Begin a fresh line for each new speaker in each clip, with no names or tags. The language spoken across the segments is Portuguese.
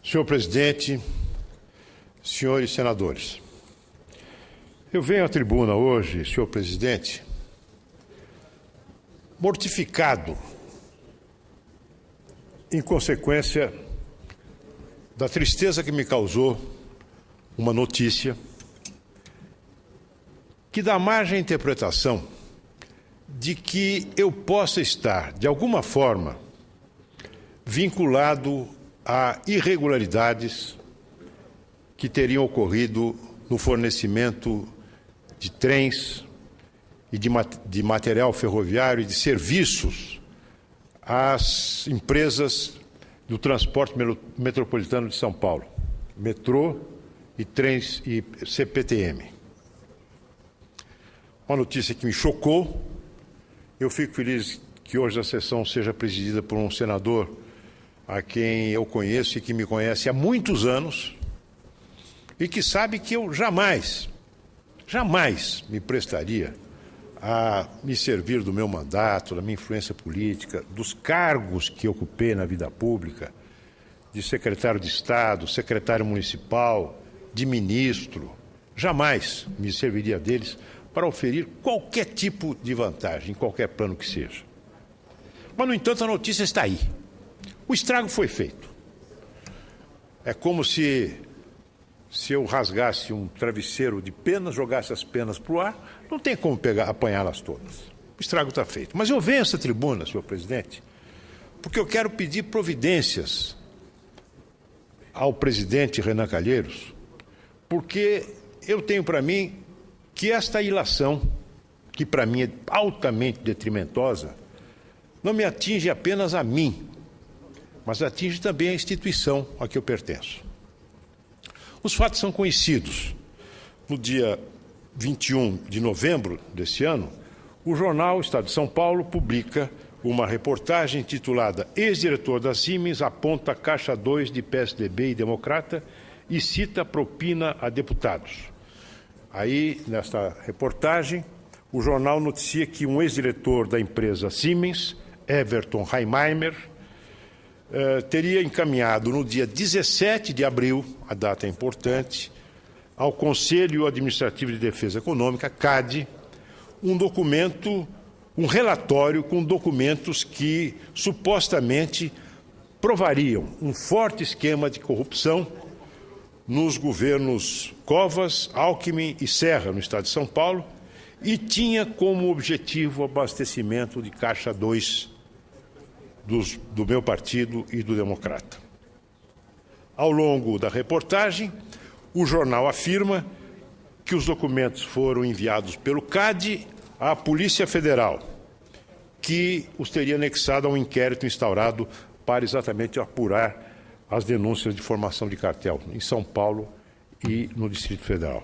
Senhor presidente, senhores senadores, eu venho à tribuna hoje, senhor presidente, mortificado em consequência da tristeza que me causou uma notícia que dá margem à interpretação de que eu possa estar, de alguma forma, vinculado a irregularidades que teriam ocorrido no fornecimento de trens e de material ferroviário e de serviços às empresas do transporte metropolitano de São Paulo, metrô e trens e CPTM. Uma notícia que me chocou. Eu fico feliz que hoje a sessão seja presidida por um senador a quem eu conheço e que me conhece há muitos anos e que sabe que eu jamais me prestaria a me servir do meu mandato, da minha influência política, dos cargos que ocupei na vida pública, de secretário de Estado, secretário municipal, de ministro. Jamais me serviria deles para oferir qualquer tipo de vantagem, em qualquer plano que seja. Mas, no entanto, a notícia está aí. O estrago foi feito. É como se eu rasgasse um travesseiro de penas, jogasse as penas para o ar, não tem como apanhá-las todas. O estrago está feito. Mas eu venho a essa tribuna, senhor presidente, porque eu quero pedir providências ao presidente Renan Calheiros, porque eu tenho para mim que esta ilação, que para mim é altamente detrimentosa, não me atinge apenas a mim, mas atinge também a instituição a que eu pertenço. Os fatos são conhecidos. No dia 21 de novembro deste ano, o jornal Estado de São Paulo publica uma reportagem intitulada "Ex-diretor da Siemens aponta caixa 2 de PSDB e Democrata e cita propina a deputados". Aí, nesta reportagem, o jornal noticia que um ex-diretor da empresa Siemens, Everton Heimeimer, teria encaminhado no dia 17 de abril, a data é importante, ao Conselho Administrativo de Defesa Econômica, CAD, um relatório com documentos que supostamente provariam um forte esquema de corrupção nos governos Covas, Alckmin e Serra, no estado de São Paulo, e tinha como objetivo o abastecimento de caixa 2 do meu partido e do Democrata. Ao longo da reportagem, o jornal afirma que os documentos foram enviados pelo CAD à Polícia Federal, que os teria anexado a um inquérito instaurado para exatamente apurar as denúncias de formação de cartel em São Paulo e no Distrito Federal.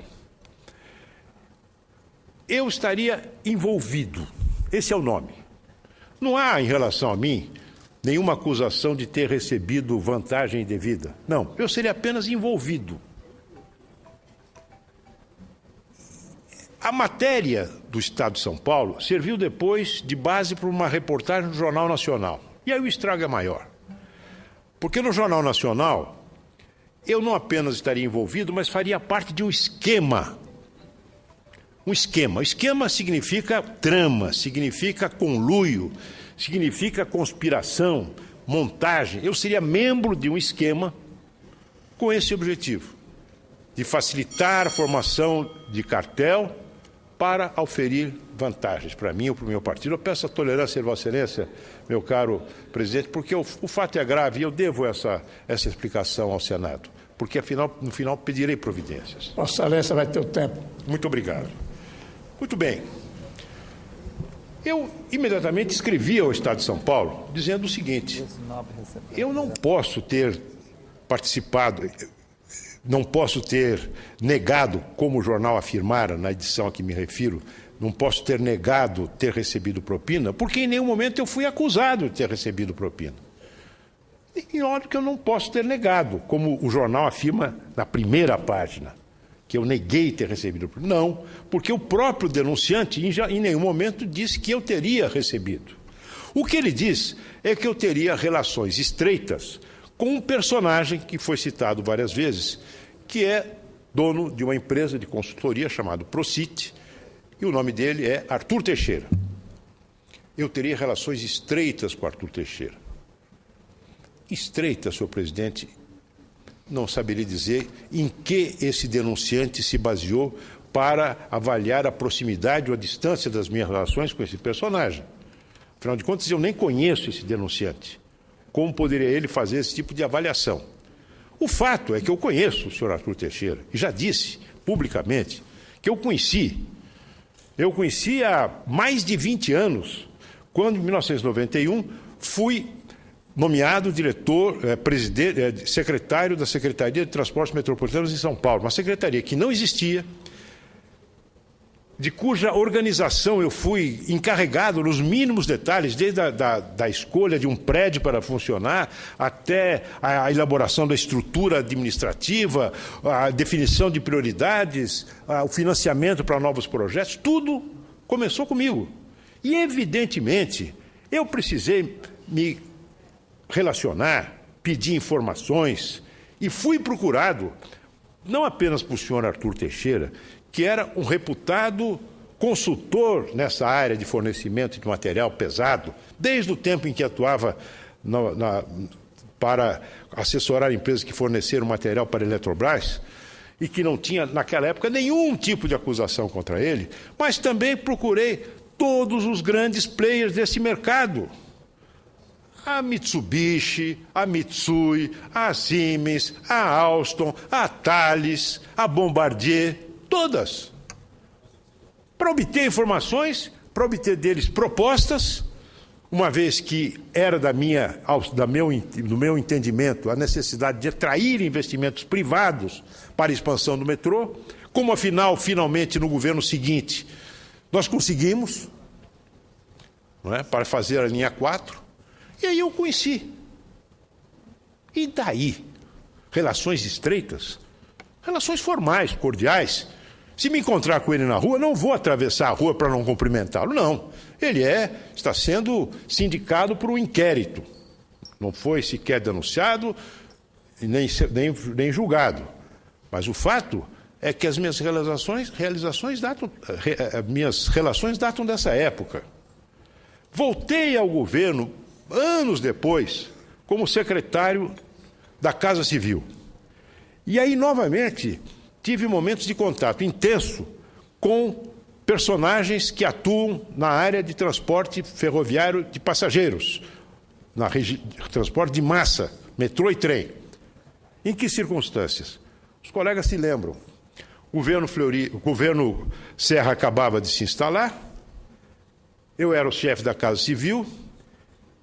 Eu estaria envolvido, esse é o nome. Não há, em relação a mim, nenhuma acusação de ter recebido vantagem indevida. Não, eu seria apenas envolvido. A matéria do Estado de São Paulo serviu depois de base para uma reportagem do Jornal Nacional. E aí o estrago é maior. Porque no Jornal Nacional, eu não apenas estaria envolvido, mas faria parte de um esquema. Um esquema. Esquema significa trama, significa conluio, significa conspiração, montagem. Eu seria membro de um esquema com esse objetivo, de facilitar a formação de cartel para oferir vantagens para mim ou para o meu partido. Eu peço a tolerância de Vossa Excelência, meu caro presidente, porque o fato é grave e eu devo essa explicação ao Senado, porque no final pedirei providências.
Vossa Excelência vai ter o tempo.
Muito obrigado. Muito bem. Eu imediatamente escrevi ao Estado de São Paulo dizendo o seguinte: eu não posso ter participado, não posso ter negado, como o jornal afirmara na edição a que me refiro, não posso ter negado ter recebido propina, porque em nenhum momento eu fui acusado de ter recebido propina. E óbvio que eu não posso ter negado, como o jornal afirma na primeira página, que eu neguei ter recebido propina. Não, porque o próprio denunciante em nenhum momento disse que eu teria recebido. O que ele diz é que eu teria relações estreitas com um personagem que foi citado várias vezes, que é dono de uma empresa de consultoria chamada Procit, e o nome dele é Arthur Teixeira. Eu teria relações estreitas com Arthur Teixeira. Estreita, senhor presidente, não saberia dizer em que esse denunciante se baseou para avaliar a proximidade ou a distância das minhas relações com esse personagem. Afinal de contas, eu nem conheço esse denunciante. Como poderia ele fazer esse tipo de avaliação? O fato é que eu conheço o senhor Arthur Teixeira e já disse publicamente que eu conheci há mais de 20 anos, quando, em 1991, fui nomeado secretário da Secretaria de Transportes Metropolitanos em São Paulo, uma secretaria que não existia, de cuja organização eu fui encarregado nos mínimos detalhes, desde da escolha de um prédio para funcionar, até a elaboração da estrutura administrativa, a definição de prioridades, o financiamento para novos projetos, tudo começou comigo. E, evidentemente, eu precisei me relacionar, pedir informações, e fui procurado, não apenas por senhor Arthur Teixeira, que era um reputado consultor nessa área de fornecimento de material pesado, desde o tempo em que atuava para assessorar empresas que forneceram material para a Eletrobras, e que não tinha, naquela época, nenhum tipo de acusação contra ele, mas também procurei todos os grandes players desse mercado. A Mitsubishi, a Mitsui, a Siemens, a Alstom, a Thales, a Bombardier, todas. Para obter informações, para obter deles propostas, uma vez que era do meu entendimento a necessidade de atrair investimentos privados para a expansão do metrô, como afinal, finalmente, no governo seguinte, nós conseguimos, não é, para fazer a linha 4, e aí eu conheci. E daí? Relações estreitas, relações formais, cordiais. Se me encontrar com ele na rua, não vou atravessar a rua para não cumprimentá-lo, não. Ele está sendo sindicado por um inquérito. Não foi sequer denunciado e nem julgado. Mas o fato é que as minhas relações datam dessa época. Voltei ao governo anos depois como secretário da Casa Civil. E aí, novamente, tive momentos de contato intenso com personagens que atuam na área de transporte ferroviário de passageiros, transporte de massa, metrô e trem. Em que circunstâncias? Os colegas se lembram. O governo Serra acabava de se instalar, eu era o chefe da Casa Civil,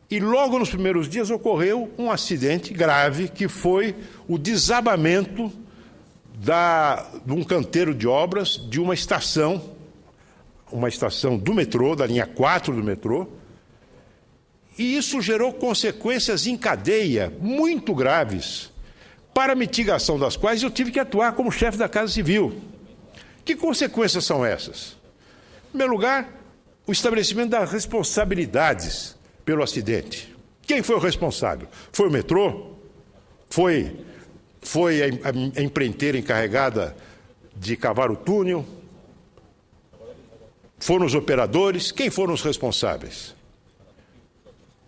e logo nos primeiros dias ocorreu um acidente grave, que foi o desabamento de um canteiro de obras de uma estação do metrô, da linha 4 do metrô, e isso gerou consequências em cadeia muito graves, para a mitigação das quais eu tive que atuar como chefe da Casa Civil. Que consequências são essas? Em primeiro lugar, o estabelecimento das responsabilidades pelo acidente. Quem foi o responsável? Foi o metrô? Foi a empreiteira encarregada de cavar o túnel? Foram os operadores? Quem foram os responsáveis?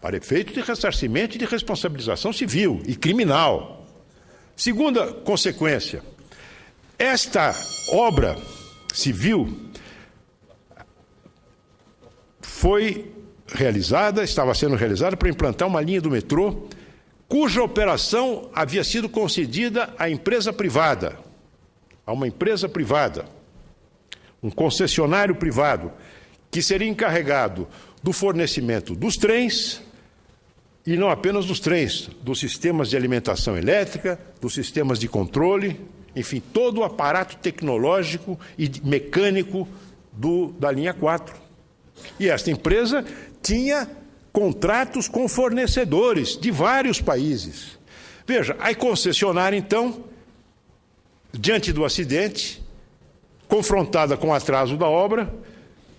Para efeito de ressarcimento e de responsabilização civil e criminal. Segunda consequência, esta obra civil estava sendo realizada para implantar uma linha do metrô, cuja operação havia sido concedida à empresa privada, um concessionário privado, que seria encarregado do fornecimento dos trens, e não apenas dos trens, dos sistemas de alimentação elétrica, dos sistemas de controle, enfim, todo o aparato tecnológico e mecânico da linha 4. E esta empresa tinha contratos com fornecedores de vários países. Veja, a concessionária, então, diante do acidente, confrontada com o atraso da obra,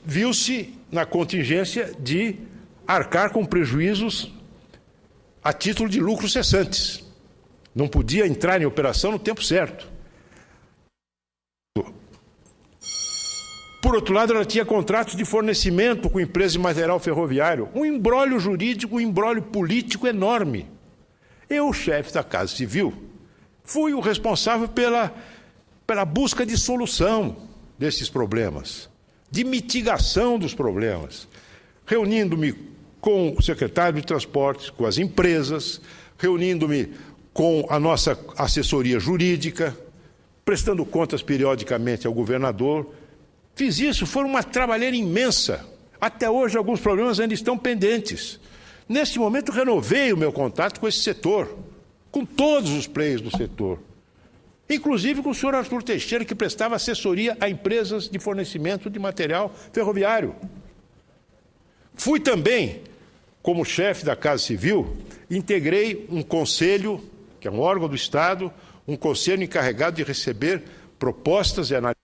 viu-se na contingência de arcar com prejuízos a título de lucros cessantes. Não podia entrar em operação no tempo certo. Por outro lado, ela tinha contratos de fornecimento com empresas de material ferroviário. Um imbróglio jurídico, um imbróglio político enorme. Eu, chefe da Casa Civil, fui o responsável pela busca de solução desses problemas, de mitigação dos problemas, reunindo-me com o secretário de Transportes, com as empresas, reunindo-me com a nossa assessoria jurídica, prestando contas periodicamente ao governador. Fiz isso, foi uma trabalheira imensa. Até hoje, alguns problemas ainda estão pendentes. Neste momento, renovei o meu contato com esse setor, com todos os players do setor, inclusive com o senhor Arthur Teixeira, que prestava assessoria a empresas de fornecimento de material ferroviário. Fui também, como chefe da Casa Civil, integrei um conselho, que é um órgão do Estado, um conselho encarregado de receber propostas e análises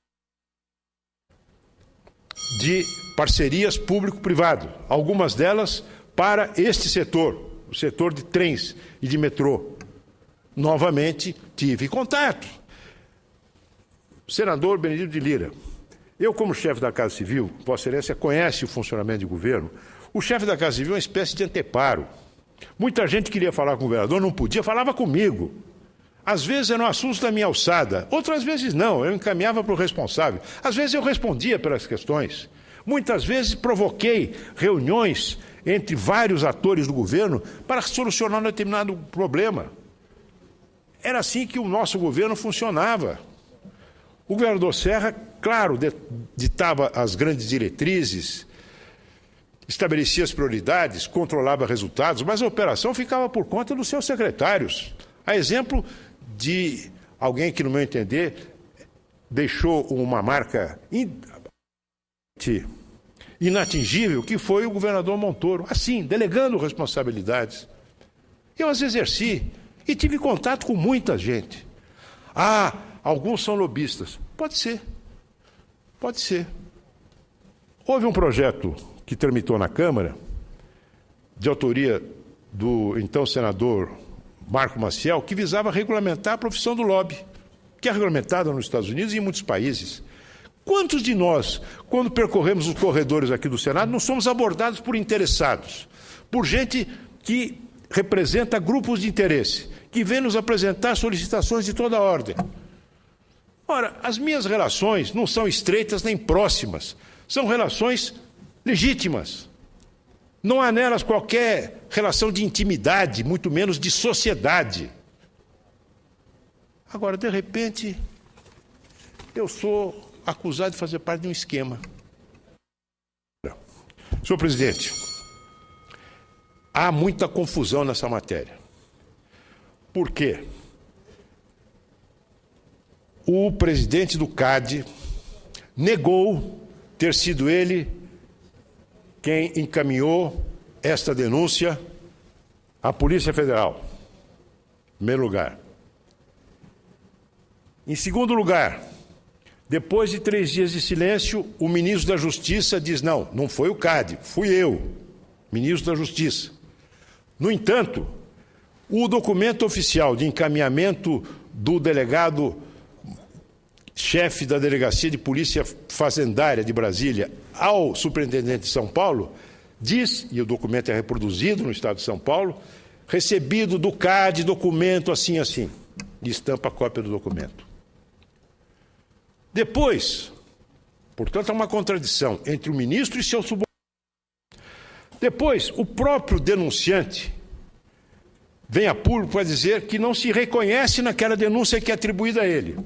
de parcerias público-privado, algumas delas para este setor, o setor de trens e de metrô. Novamente, tive contato. Senador Benedito de Lira, eu, como chefe da Casa Civil, Vossa Excelência conhece o funcionamento de governo, o chefe da Casa Civil é uma espécie de anteparo. Muita gente queria falar com o governador, não podia, falava comigo. Às vezes eram assuntos da minha alçada, outras vezes não, eu encaminhava para o responsável. Às vezes eu respondia pelas questões. Muitas vezes provoquei reuniões entre vários atores do governo para solucionar um determinado problema. Era assim que o nosso governo funcionava. O governador Serra, claro, ditava as grandes diretrizes, estabelecia as prioridades, controlava resultados, mas a operação ficava por conta dos seus secretários. A exemplo de alguém que, no meu entender, deixou uma marca inatingível, que foi o governador Montoro, assim, delegando responsabilidades. Eu as exerci e tive contato com muita gente. Ah, alguns são lobistas. Pode ser. Pode ser. Houve um projeto que tramitou na Câmara, de autoria do então senador Marco Maciel, que visava regulamentar a profissão do lobby, que é regulamentada nos Estados Unidos e em muitos países. Quantos de nós, quando percorremos os corredores aqui do Senado, não somos abordados por interessados, por gente que representa grupos de interesse, que vem nos apresentar solicitações de toda ordem? Ora, as minhas relações não são estreitas nem próximas, são relações legítimas. Não há nelas qualquer relação de intimidade, muito menos de sociedade. Agora, de repente, eu sou acusado de fazer parte de um esquema. Senhor presidente, há muita confusão nessa matéria. Por quê? O presidente do CAD negou ter sido ele quem encaminhou esta denúncia à Polícia Federal, em primeiro lugar. Em segundo lugar, depois de 3 dias de silêncio, o ministro da Justiça diz: não, não foi o CAD, fui eu, ministro da Justiça. No entanto, o documento oficial de encaminhamento do delegado chefe da Delegacia de Polícia Fazendária de Brasília ao superintendente de São Paulo, diz, e o documento é reproduzido no Estado de São Paulo, recebido do CAD, documento assim, assim, e estampa a cópia do documento. Depois, portanto, há uma contradição entre o ministro e seu subordinado. Depois, o próprio denunciante vem a público para dizer que não se reconhece naquela denúncia que é atribuída a ele.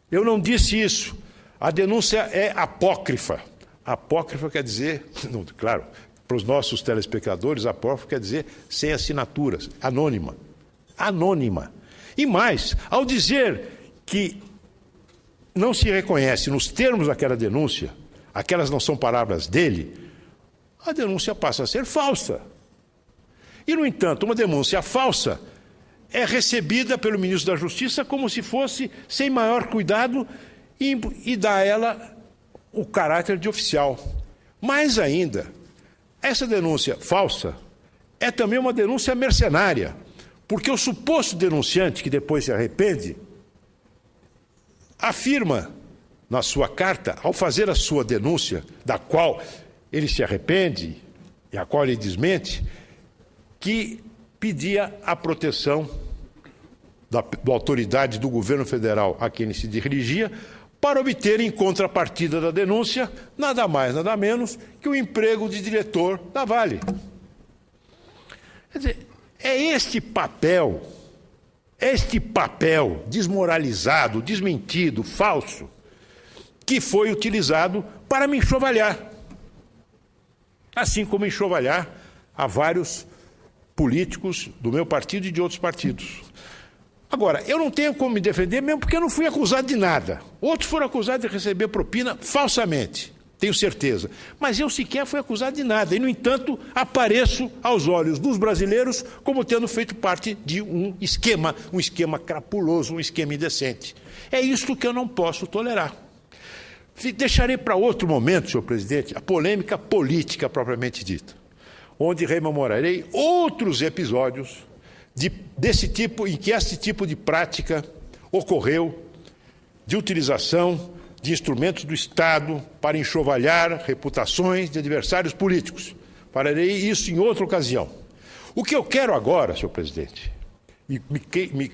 Eu não disse isso. A denúncia é apócrifa. Apócrifa quer dizer, não, claro, para os nossos telespectadores, apócrifa quer dizer sem assinaturas, anônima. Anônima. E mais, ao dizer que não se reconhece nos termos daquela denúncia, aquelas não são palavras dele, a denúncia passa a ser falsa. E, no entanto, uma denúncia falsa é recebida pelo ministro da Justiça como se fosse sem maior cuidado e dá a ela o caráter de oficial. Mais ainda, essa denúncia falsa é também uma denúncia mercenária, Porque o suposto denunciante, que depois se arrepende, afirma na sua carta, ao fazer a sua denúncia, da qual ele se arrepende e a qual ele desmente, que pedia a proteção da autoridade do governo federal a quem ele se dirigia para obter, em contrapartida da denúncia, nada mais, nada menos que o emprego de diretor da Vale. Quer dizer, é este papel desmoralizado, desmentido, falso, que foi utilizado para me enxovalhar. Assim como enxovalhar a vários políticos do meu partido e de outros partidos. Agora, eu não tenho como me defender mesmo porque eu não fui acusado de nada. Outros foram acusados de receber propina falsamente, tenho certeza. Mas eu sequer fui acusado de nada. E, no entanto, apareço aos olhos dos brasileiros como tendo feito parte de um esquema crapuloso, um esquema indecente. É isto que eu não posso tolerar. Deixarei para outro momento, senhor presidente, a polêmica política propriamente dita, onde rememorarei outros episódios desse tipo, em que esse tipo de prática ocorreu, de utilização de instrumentos do Estado para enxovalhar reputações de adversários políticos. Farei isso em outra ocasião. O que eu quero agora, senhor presidente, e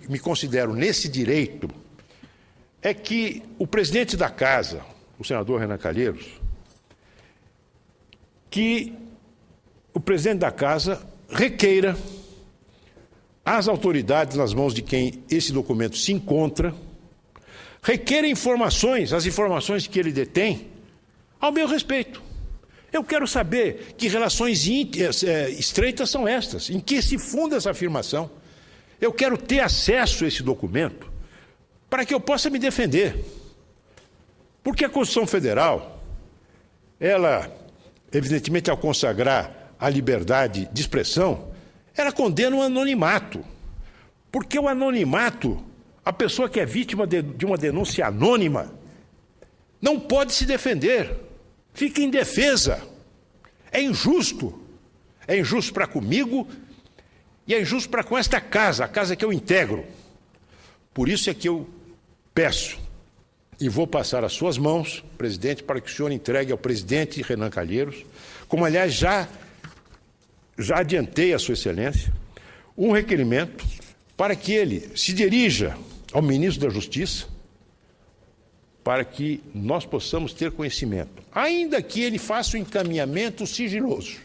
me considero nesse direito, é que o presidente da Casa, o senador Renan Calheiros, que o presidente da Casa requeira às autoridades nas mãos de quem esse documento se encontra, requeira informações, as informações que ele detém, ao meu respeito. Eu quero saber que relações estreitas são estas, em que se funda essa afirmação. Eu quero ter acesso a esse documento para que eu possa me defender. Porque a Constituição Federal, ela, evidentemente, ao consagrar a liberdade de expressão, ela condena o anonimato. Porque o anonimato, a pessoa que é vítima de uma denúncia anônima, não pode se defender, fica indefesa. É injusto. É injusto para comigo e é injusto para com esta casa, a casa que eu integro. Por isso é que eu peço e vou passar às suas mãos, presidente, para que o senhor entregue ao presidente Renan Calheiros, como, aliás, já adiantei a sua excelência, um requerimento para que ele se dirija ao ministro da Justiça para que nós possamos ter conhecimento, ainda que ele faça o encaminhamento sigiloso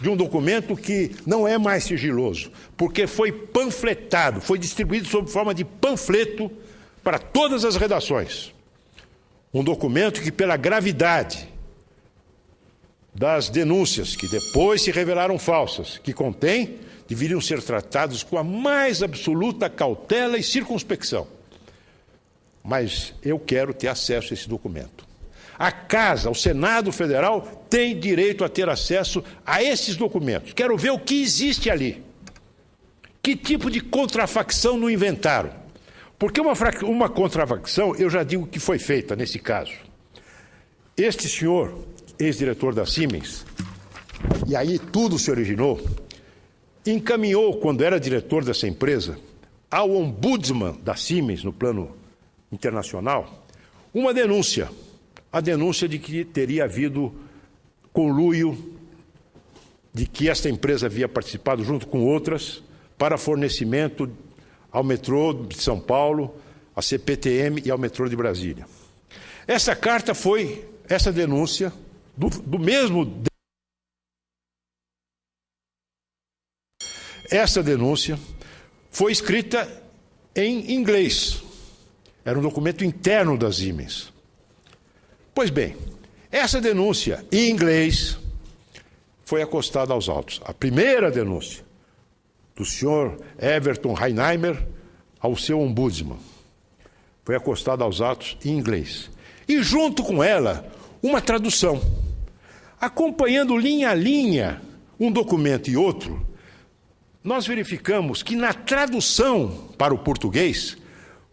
de um documento que não é mais sigiloso, porque foi panfletado, foi distribuído sob forma de panfleto para todas as redações. Um documento que, pela gravidade das denúncias, que depois se revelaram falsas, que contém, deveriam ser tratados com a mais absoluta cautela e circunspecção. Mas eu quero ter acesso a esse documento. A Casa, o Senado Federal, tem direito a ter acesso a esses documentos. Quero ver o que existe ali. Que tipo de contrafacção não inventaram? Porque uma contrafacção, eu já digo que foi feita nesse caso. Este senhor, ex-diretor da Siemens, e aí tudo se originou, encaminhou, quando era diretor dessa empresa, ao ombudsman da Siemens, no plano internacional, uma denúncia. A denúncia de que teria havido conluio, de que esta empresa havia participado junto com outras para fornecimento ao metrô de São Paulo, à CPTM e ao metrô de Brasília. Essa carta foi, essa denúncia, do mesmo... Essa denúncia foi escrita em inglês. Era um documento interno das Siemens. Pois bem, essa denúncia em inglês foi acostada aos autos. A primeira denúncia do senhor Everton Reinheimer ao seu ombudsman foi acostada aos autos em inglês. E junto com ela, uma tradução. Acompanhando linha a linha um documento e outro, nós verificamos que na tradução para o português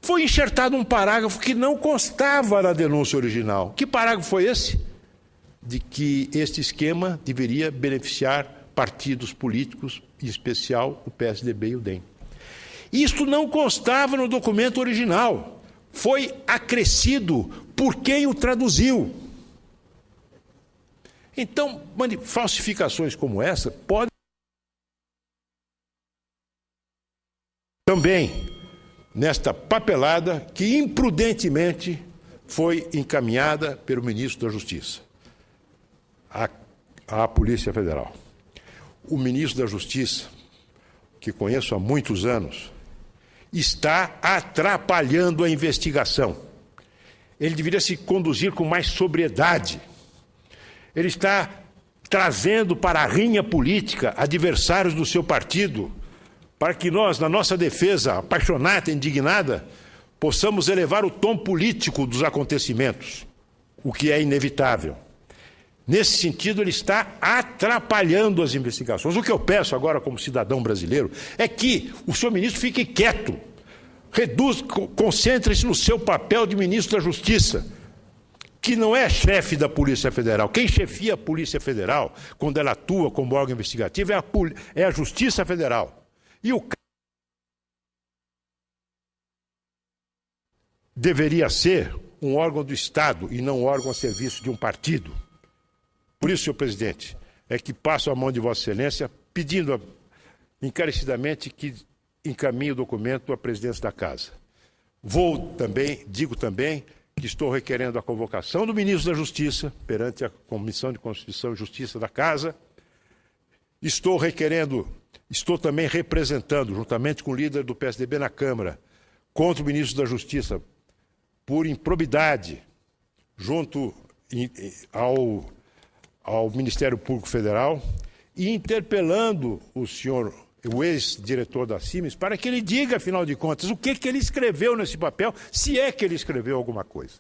foi enxertado um parágrafo que não constava na denúncia original. Que parágrafo foi esse? De que este esquema deveria beneficiar partidos políticos, em especial o PSDB e o DEM. Isto não constava no documento original. Foi acrescido por quem o traduziu. Então, falsificações como essa podem também nesta papelada que imprudentemente foi encaminhada pelo ministro da Justiça à Polícia Federal. O ministro da Justiça, que conheço há muitos anos, está atrapalhando a investigação. Ele deveria se conduzir com mais sobriedade. Ele está trazendo para a rinha política adversários do seu partido, para que nós, na nossa defesa apaixonada e indignada, possamos elevar o tom político dos acontecimentos, o que é inevitável. Nesse sentido, ele está atrapalhando as investigações. O que eu peço agora, como cidadão brasileiro, é que o senhor ministro fique quieto, concentre-se no seu papel de ministro da Justiça, que não é chefe da Polícia Federal. Quem chefia a Polícia Federal, quando ela atua como órgão investigativo, é a Justiça Federal. E o deveria ser um órgão do Estado e não um órgão a serviço de um partido. Por isso, senhor presidente, é que passo a mão de Vossa Excelência pedindo encarecidamente que encaminhe o documento à presidência da Casa. Digo também que estou requerendo a convocação do ministro da Justiça perante a Comissão de Constituição e Justiça da Casa. Estou também representando, juntamente com o líder do PSDB na Câmara, contra o ministro da Justiça, por improbidade, junto ao Ministério Público Federal, e interpelando o ex-diretor da Cimes, para que ele diga, afinal de contas, o que ele escreveu nesse papel, se é que ele escreveu alguma coisa.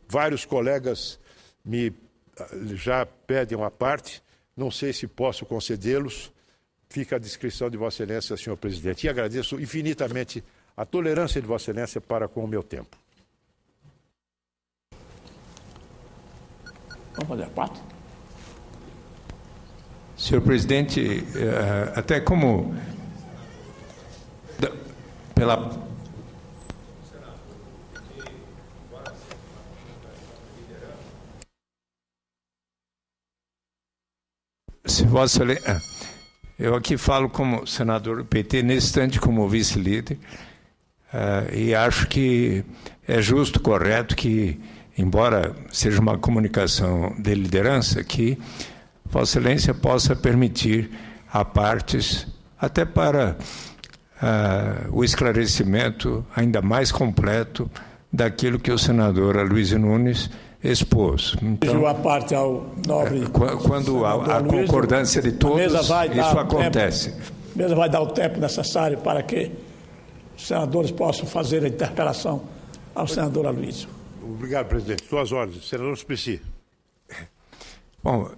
Vários colegas já pedem uma parte, não sei se posso concedê-los, fica à discrição de Vossa Excelência, senhor presidente. E agradeço infinitamente a tolerância de Vossa Excelência para com o meu tempo.
Vamos fazer a parte?
Senhor presidente, até como pela se Vossa Excelência, eu aqui falo como senador do PT, nesse instante como vice-líder, e acho que é justo, correto que, embora seja uma comunicação de liderança, que Vossa Excelência possa permitir a partes, até para o esclarecimento ainda mais completo daquilo que o senador Aloysio Nunes expôs.
Então, a parte ao nobre
quando há concordância de todos, isso acontece.
A mesa vai dar o tempo necessário para que os senadores possam fazer a interpelação ao senador Aloysio.
Obrigado, presidente. Suas ordens. Senador Suplicy.
Bom,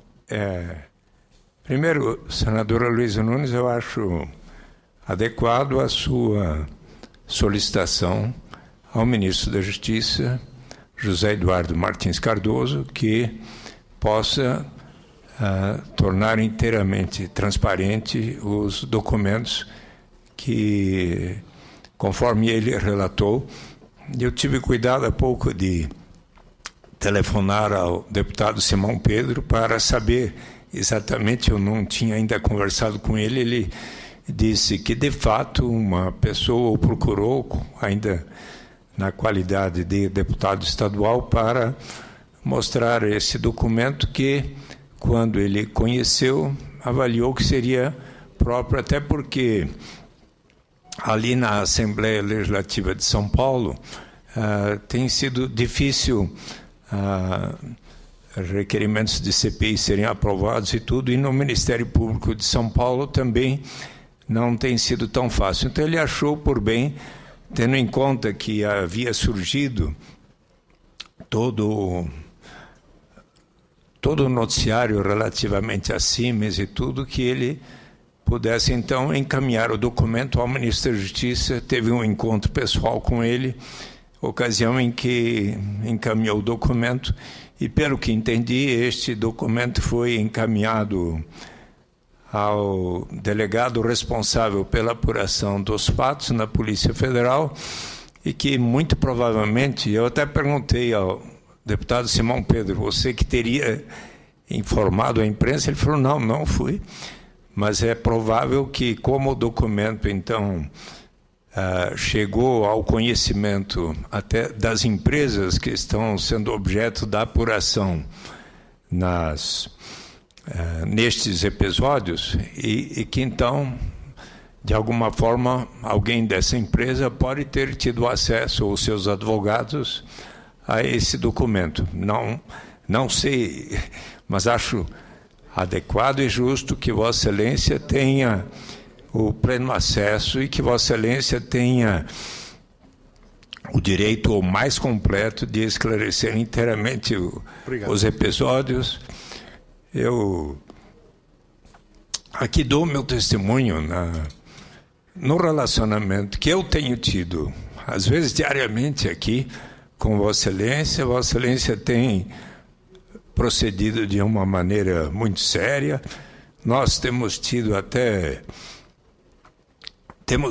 primeiro, senador Aloysio Nunes, eu acho adequado a sua solicitação ao ministro da Justiça, José Eduardo Martins Cardoso, que possa tornar inteiramente transparente os documentos que, conforme ele relatou, eu tive cuidado há pouco de telefonar ao deputado Simão Pedro para saber exatamente, eu não tinha ainda conversado com ele, ele disse que, de fato, uma pessoa o procurou, ainda na qualidade de deputado estadual, para mostrar esse documento que, quando ele conheceu, avaliou que seria próprio, até porque ali na Assembleia Legislativa de São Paulo tem sido difícil requerimentos de CPI serem aprovados e tudo, e no Ministério Público de São Paulo também não tem sido tão fácil. Então ele achou por bem, tendo em conta que havia surgido todo o noticiário relativamente a Siemens e tudo, que ele pudesse, então, encaminhar o documento ao ministro da Justiça. Teve um encontro pessoal com ele, ocasião em que encaminhou o documento, e, pelo que entendi, este documento foi encaminhado ao delegado responsável pela apuração dos fatos na Polícia Federal e que, muito provavelmente, eu até perguntei ao deputado Simão Pedro, você que teria informado a imprensa? Ele falou, não fui, mas é provável que, como o documento, então, chegou ao conhecimento até das empresas que estão sendo objeto da apuração nestes episódios, e que então, de alguma forma, alguém dessa empresa pode ter tido acesso, ou seus advogados, a esse documento. Não sei, mas acho adequado e justo que Vossa Excelência tenha o pleno acesso e que Vossa Excelência tenha o direito o mais completo de esclarecer inteiramente os episódios. Eu aqui dou meu testemunho no relacionamento que eu tenho tido, às vezes diariamente aqui, com Vossa Excelência. Vossa Excelência tem procedido de uma maneira muito séria. Nós temos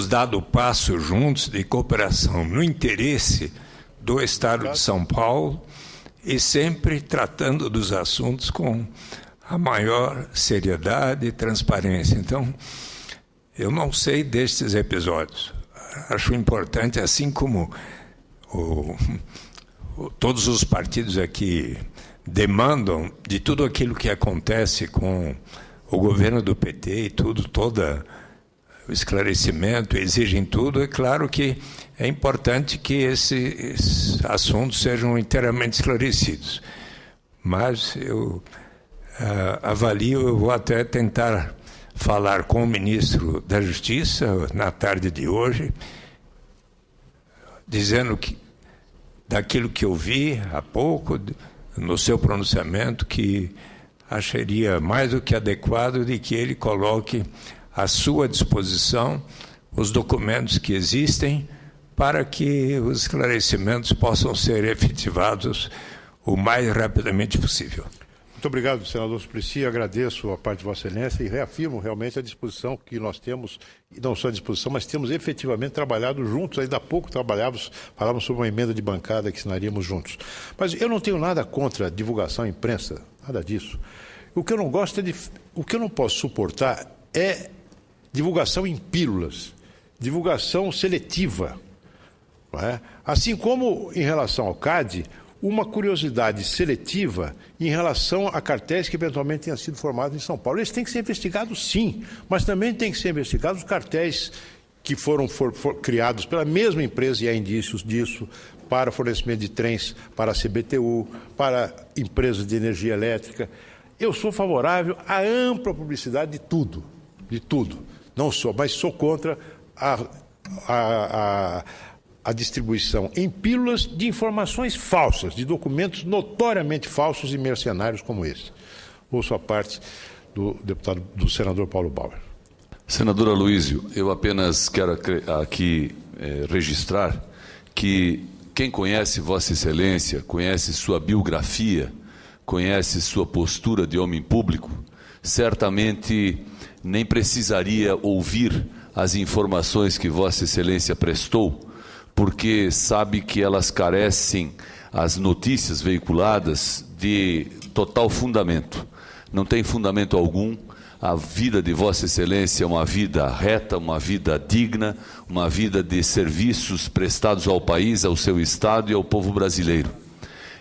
dado passo juntos de cooperação no interesse do Estado de São Paulo e sempre tratando dos assuntos com a maior seriedade e transparência. Então, eu não sei destes episódios. Acho importante, assim como todos os partidos aqui demandam de tudo aquilo que acontece com o governo do PT e todo o esclarecimento, exigem tudo. É claro que é importante que esses assuntos sejam inteiramente esclarecidos. Mas eu avalio, eu vou até tentar falar com o ministro da Justiça na tarde de hoje, dizendo que daquilo que eu vi há pouco, no seu pronunciamento, que acharia mais do que adequado de que ele coloque à sua disposição os documentos que existem para que os esclarecimentos possam ser efetivados o mais rapidamente possível.
Muito obrigado, senador Suplicy. Agradeço a parte de Vossa Excelência e reafirmo realmente a disposição que nós temos, e não só a disposição, mas temos efetivamente trabalhado juntos. Ainda há pouco falávamos sobre uma emenda de bancada que assinaríamos juntos. Mas eu não tenho nada contra a divulgação à imprensa, nada disso. O que eu não gosto o que eu não posso suportar é divulgação em pílulas, divulgação seletiva. Não é? Assim como em relação ao CAD, uma curiosidade seletiva em relação a cartéis que eventualmente tenham sido formados em São Paulo. Eles têm que ser investigados, sim, mas também têm que ser investigados os cartéis que foram criados pela mesma empresa, e há indícios disso, para fornecimento de trens para a CBTU, para empresas de energia elétrica. Eu sou favorável à ampla publicidade de tudo. Não sou, mas sou contra a distribuição em pílulas de informações falsas, de documentos notoriamente falsos e mercenários como esse. Ouço a parte do senador Paulo Bauer.
Senador Aloísio, eu apenas quero aqui registrar que quem conhece Vossa Excelência, conhece sua biografia, conhece sua postura de homem público, certamente nem precisaria ouvir as informações que Vossa Excelência prestou, porque sabe que elas carecem, as notícias veiculadas, de total fundamento. Não tem fundamento algum. A vida de Vossa Excelência é uma vida reta, uma vida digna, uma vida de serviços prestados ao país, ao seu Estado e ao povo brasileiro.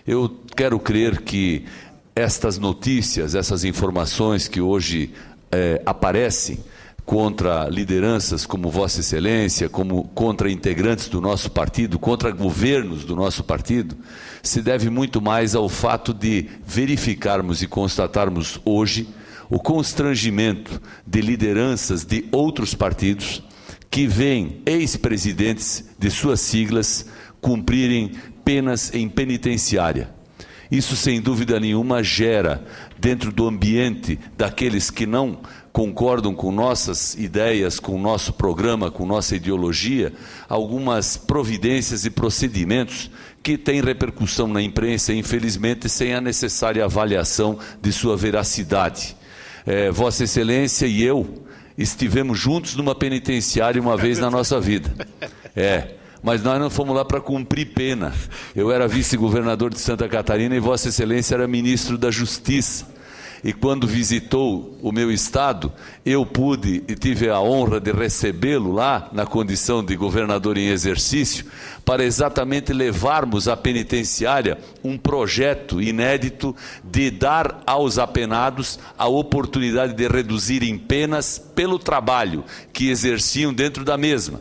Eu quero crer que estas notícias, essas informações que hoje aparecem contra lideranças como Vossa Excelência, como contra integrantes do nosso partido, contra governos do nosso partido, se deve muito mais ao fato de verificarmos e constatarmos hoje o constrangimento de lideranças de outros partidos que veem ex-presidentes de suas siglas cumprirem penas em penitenciária. Isso, sem dúvida nenhuma, gera, dentro do ambiente daqueles que não concordam com nossas ideias, com o nosso programa, com nossa ideologia, algumas providências e procedimentos que têm repercussão na imprensa, infelizmente, sem a necessária avaliação de sua veracidade. Vossa Excelência e eu estivemos juntos numa penitenciária uma vez na nossa vida. Mas nós não fomos lá para cumprir pena. Eu era vice-governador de Santa Catarina e Vossa Excelência era ministro da Justiça. E quando visitou o meu estado, eu pude e tive a honra de recebê-lo lá, na condição de governador em exercício, para exatamente levarmos à penitenciária um projeto inédito de dar aos apenados a oportunidade de reduzirem penas pelo trabalho que exerciam dentro da mesma.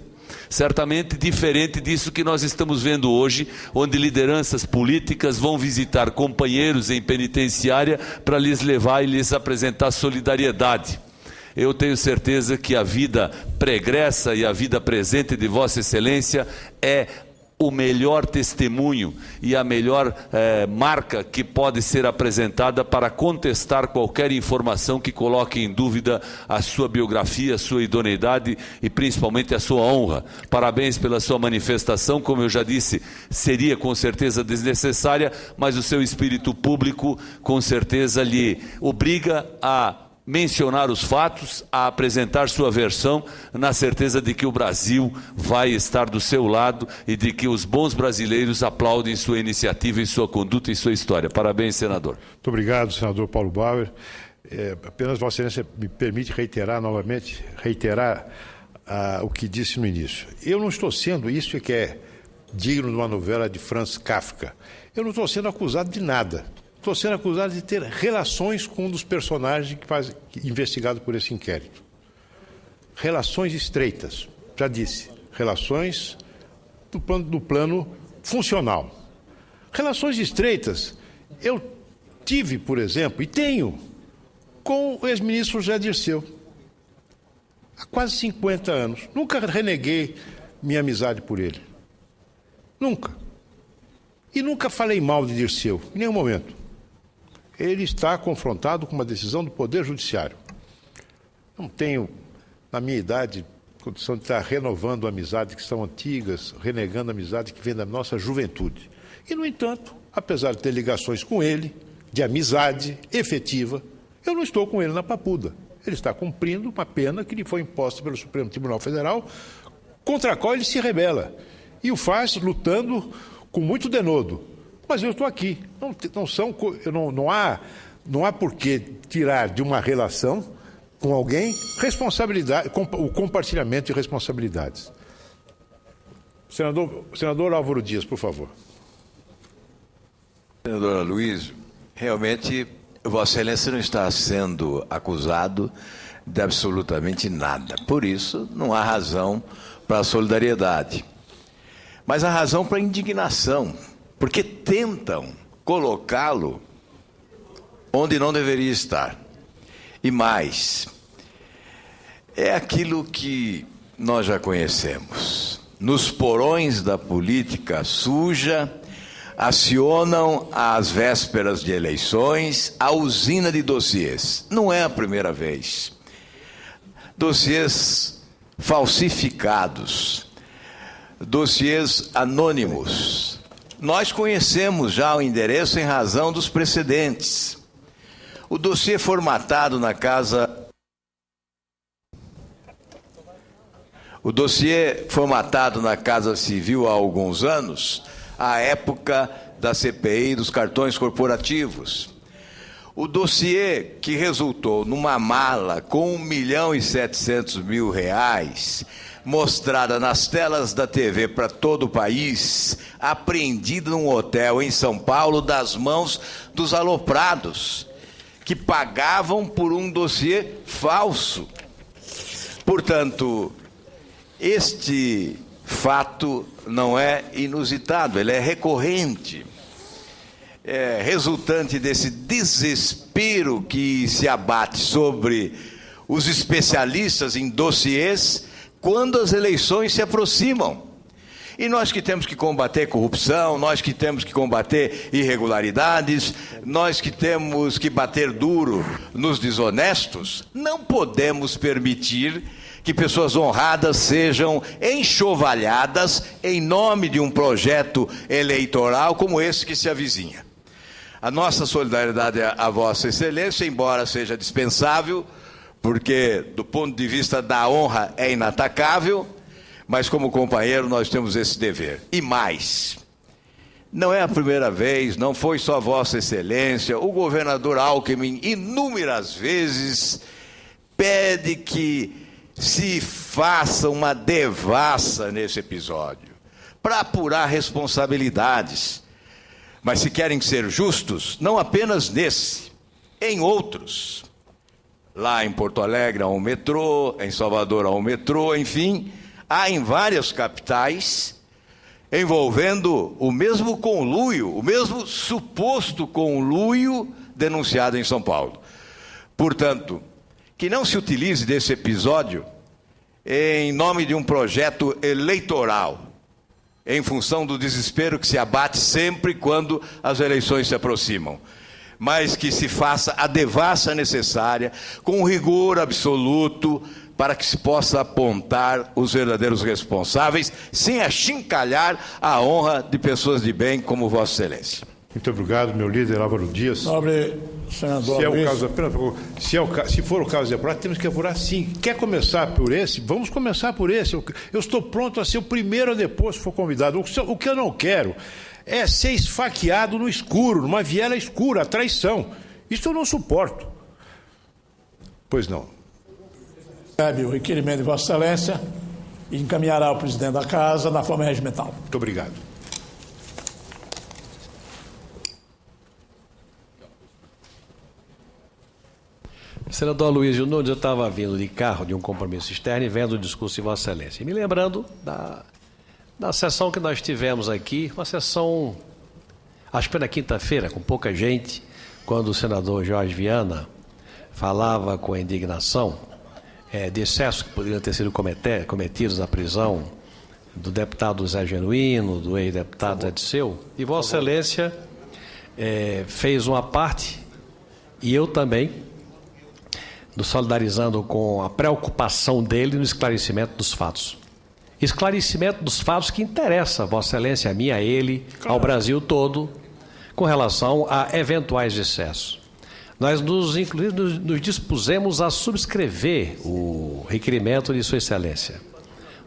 Certamente diferente disso que nós estamos vendo hoje, onde lideranças políticas vão visitar companheiros em penitenciária para lhes levar e lhes apresentar solidariedade. Eu tenho certeza que a vida pregressa e a vida presente de Vossa Excelência é o melhor testemunho e a melhor marca que pode ser apresentada para contestar qualquer informação que coloque em dúvida a sua biografia, a sua idoneidade e principalmente a sua honra. Parabéns pela sua manifestação, como eu já disse, seria com certeza desnecessária, mas o seu espírito público com certeza lhe obriga a mencionar os fatos, a apresentar sua versão, na certeza de que o Brasil vai estar do seu lado e de que os bons brasileiros aplaudem sua iniciativa e sua conduta e sua história. Parabéns, senador.
Muito obrigado, senador Paulo Bauer. Apenas Vossa Excelência me permite reiterar o que disse no início. Eu não estou sendo, isso que é digno de uma novela de Franz Kafka, eu não estou sendo acusado de nada. Estou sendo acusado de ter relações com um dos personagens investigado por esse inquérito. Relações estreitas, já disse, relações do plano funcional. Relações estreitas, eu tive, por exemplo, e tenho, com o ex-ministro José Dirceu, há quase 50 anos. Nunca reneguei minha amizade por ele. Nunca. E nunca falei mal de Dirceu, em nenhum momento. Ele está confrontado com uma decisão do Poder Judiciário. Não tenho, na minha idade, condição de estar renovando amizades que são antigas, renegando amizades que vêm da nossa juventude. E, no entanto, apesar de ter ligações com ele, de amizade efetiva, eu não estou com ele na papuda. Ele está cumprindo uma pena que lhe foi imposta pelo Supremo Tribunal Federal, contra a qual ele se rebela. E o faz lutando com muito denodo. Mas eu estou aqui. Não há por que tirar de uma relação com alguém responsabilidade, o compartilhamento de responsabilidades. Senador Álvaro Dias, por favor.
Senador Aloysio, realmente Vossa Excelência não está sendo acusado de absolutamente nada. Por isso, não há razão para a solidariedade. Mas há razão para a indignação, porque tentam colocá-lo onde não deveria estar. E mais, é aquilo que nós já conhecemos. Nos porões da política suja, acionam às vésperas de eleições a usina de dossiês. Não é a primeira vez. Dossiês falsificados, dossiês anônimos. Nós conhecemos já o endereço em razão dos precedentes. O dossiê formatado na Casa... O dossiê formatado na Casa Civil há alguns anos, à época da CPI dos cartões corporativos. O dossiê que resultou numa mala com R$1.700.000, mostrada nas telas da TV para todo o país, apreendida num hotel em São Paulo das mãos dos aloprados, que pagavam por um dossiê falso. Portanto, este fato não é inusitado, ele é recorrente. É resultante desse desespero que se abate sobre os especialistas em dossiês quando as eleições se aproximam. E nós que temos que combater corrupção, nós que temos que combater irregularidades, nós que temos que bater duro nos desonestos, não podemos permitir que pessoas honradas sejam enxovalhadas em nome de um projeto eleitoral como esse que se avizinha. A nossa solidariedade a Vossa Excelência, embora seja dispensável, porque do ponto de vista da honra é inatacável, mas como companheiro nós temos esse dever. E mais, não é a primeira vez, não foi só Vossa Excelência, o governador Alckmin inúmeras vezes pede que se faça uma devassa nesse episódio, para apurar responsabilidades. Mas se querem ser justos, não apenas nesse, em outros. Lá em Porto Alegre há um metrô, em Salvador há um metrô, enfim, há em várias capitais, envolvendo o mesmo conluio, o mesmo suposto conluio denunciado em São Paulo. Portanto, que não se utilize desse episódio em nome de um projeto eleitoral, em função do desespero que se abate sempre quando as eleições se aproximam, mas que se faça a devassa necessária, com rigor absoluto, para que se possa apontar os verdadeiros responsáveis, sem achincalhar a honra de pessoas de bem como Vossa Excelência.
Muito obrigado, meu líder Álvaro Dias.
Nobre senador
Se é o
Luiz.
caso, se for o caso de apurar, temos que apurar sim. Quer começar por esse? Vamos começar por esse. Eu estou pronto a ser o primeiro a depois, se for convidado. O que eu não quero é ser esfaqueado no escuro, numa viela escura, a traição. Isso eu não suporto. Pois não.
Recebe o requerimento de Vossa Excelência e encaminhará ao presidente da Casa na forma regimental.
Muito obrigado.
Senador Aloysio Nunes, eu estava vindo de carro de um compromisso externo e vendo o discurso de Vossa Excelência. E me lembrando da sessão que nós tivemos aqui, uma sessão, acho que foi na quinta-feira, com pouca gente, quando o senador Jorge Viana falava com indignação de excessos que poderiam ter sido cometidos na prisão do deputado Zé Genuíno, do ex-deputado Zé Disseu, e Vossa Excelência fez uma parte, e eu também, nos solidarizando com a preocupação dele no esclarecimento dos fatos. Esclarecimento dos fatos que interessa a Vossa Excelência, a mim, a ele, ao Brasil todo, com relação a eventuais excessos. Nós, inclusive, nos dispusemos a subscrever o requerimento de Sua Excelência.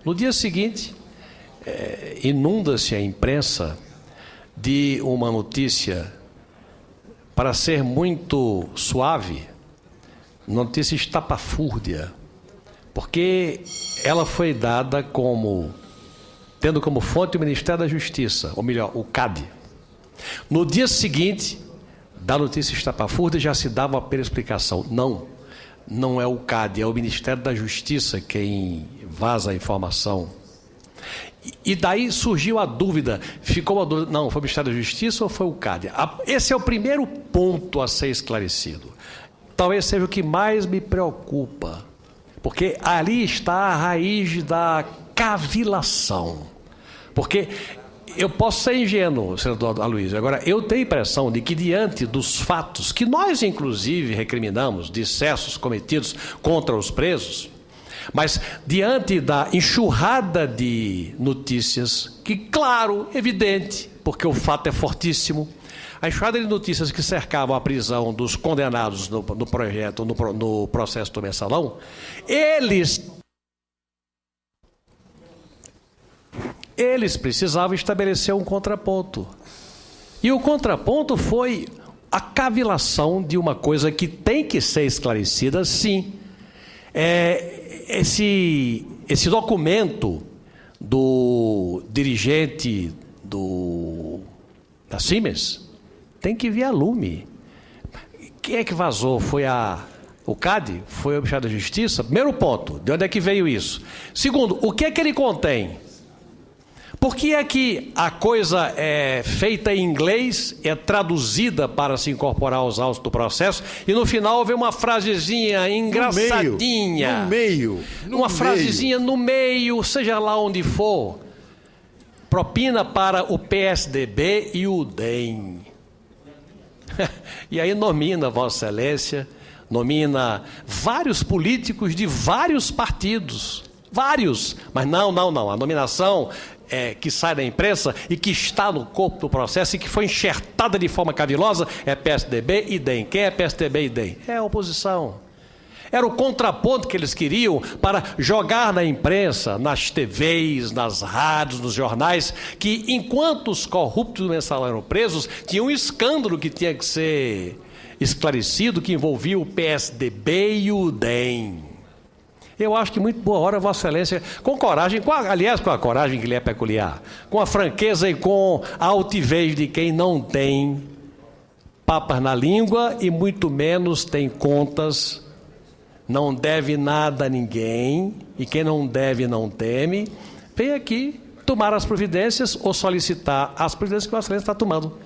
No dia seguinte, inunda-se a imprensa de uma notícia, para ser muito suave, notícia estapafúrdia, porque ela foi dada tendo como fonte o Ministério da Justiça, ou melhor, o CAD. No dia seguinte da notícia estapafúrdia já se dava uma explicação. Não é o CAD, é o Ministério da Justiça quem vaza a informação. E daí surgiu a dúvida, ficou a dúvida, não, foi o Ministério da Justiça ou foi o CAD? Esse é o primeiro ponto a ser esclarecido. Talvez seja o que mais me preocupa, porque ali está a raiz da cavilação. Porque eu posso ser ingênuo, senador Aloysio, agora eu tenho a impressão de que diante dos fatos, que nós inclusive recriminamos, de excessos cometidos contra os presos, mas diante da enxurrada de notícias, que claro, evidente, porque o fato é fortíssimo, a enxurrada de notícias que cercavam a prisão dos condenados no projeto, no processo do mensalão, eles precisavam estabelecer um contraponto. E o contraponto foi a cavilação de uma coisa que tem que ser esclarecida, sim. Esse documento do dirigente da Siemens tem que vir a lume. Quem é que vazou? Foi o CAD? Foi o Ministério da Justiça? Primeiro ponto, de onde é que veio isso? Segundo, o que é que ele contém? Por que é que a coisa é feita em inglês, é traduzida para se incorporar aos autos do processo e no final vem uma frasezinha engraçadinha?
No meio.
Frasezinha no meio, seja lá onde for. Propina para o PSDB e o DEM. E aí nomina Vossa Excelência, nomina vários políticos de vários partidos. Vários. Mas não. A nominação que sai da imprensa e que está no corpo do processo e que foi enxertada de forma cavilosa é PSDB e DEM. Quem é PSDB e DEM? É a oposição. Era o contraponto que eles queriam para jogar na imprensa, nas TVs, nas rádios, nos jornais, que enquanto os corruptos do Mensalão eram presos, tinha um escândalo que tinha que ser esclarecido, que envolvia o PSDB e o DEM. Eu acho que muito boa hora, Vossa Excelência, com coragem, aliás, com a coragem que lhe é peculiar, com a franqueza e com a altivez de quem não tem papas na língua e muito menos tem contas, não deve nada a ninguém, e quem não deve não teme, vem aqui tomar as providências ou solicitar as providências que Vossa Excelência está tomando.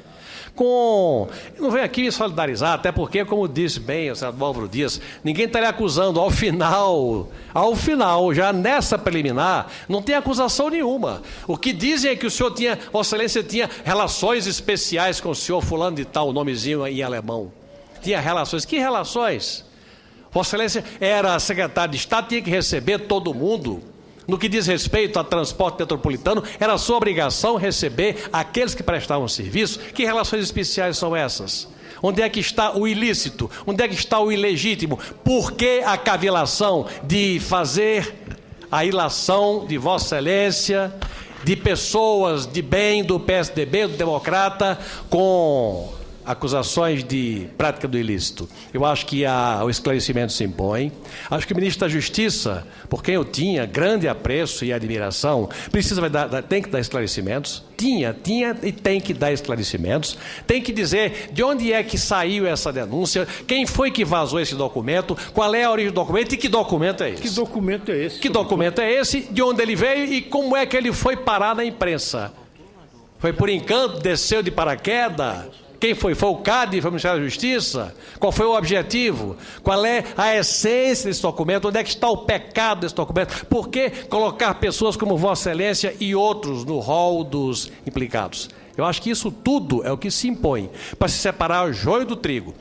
Não vem aqui me solidarizar, até porque, como disse bem o senador Álvaro Dias, ninguém está lhe acusando. Ao final, já nessa preliminar, não tem acusação nenhuma. O que dizem é que o senhor Vossa Excelência tinha relações especiais com o senhor fulano de tal, o nomezinho em alemão. Tinha relações. Que relações? Vossa Excelência era secretário de Estado, tinha que receber todo mundo. No que diz respeito a transporte metropolitano, era sua obrigação receber aqueles que prestavam serviço. Que relações especiais são essas? Onde é que está o ilícito? Onde é que está o ilegítimo? Por que a cavilação de fazer a ilação de Vossa Excelência, de pessoas de bem do PSDB, do Democrata, com acusações de prática do ilícito? Eu acho que o esclarecimento se impõe. Acho que o ministro da Justiça, por quem eu tinha grande apreço e admiração, tem que dar esclarecimentos. Tinha e tem que dar esclarecimentos. Tem que dizer de onde é que saiu essa denúncia, quem foi que vazou esse documento, qual é a origem do documento e que documento é esse.
Que documento é esse?
Que documento é esse, de onde ele veio e como é que ele foi parar na imprensa. Foi por encanto, desceu de paraquedas? Quem foi? Foi o CAD? Foi o Ministério da Justiça? Qual foi o objetivo? Qual é a essência desse documento? Onde é que está o pecado desse documento? Por que colocar pessoas como Vossa Excelência e outros no rol dos implicados? Eu acho que isso tudo é o que se impõe para se separar o joio do trigo.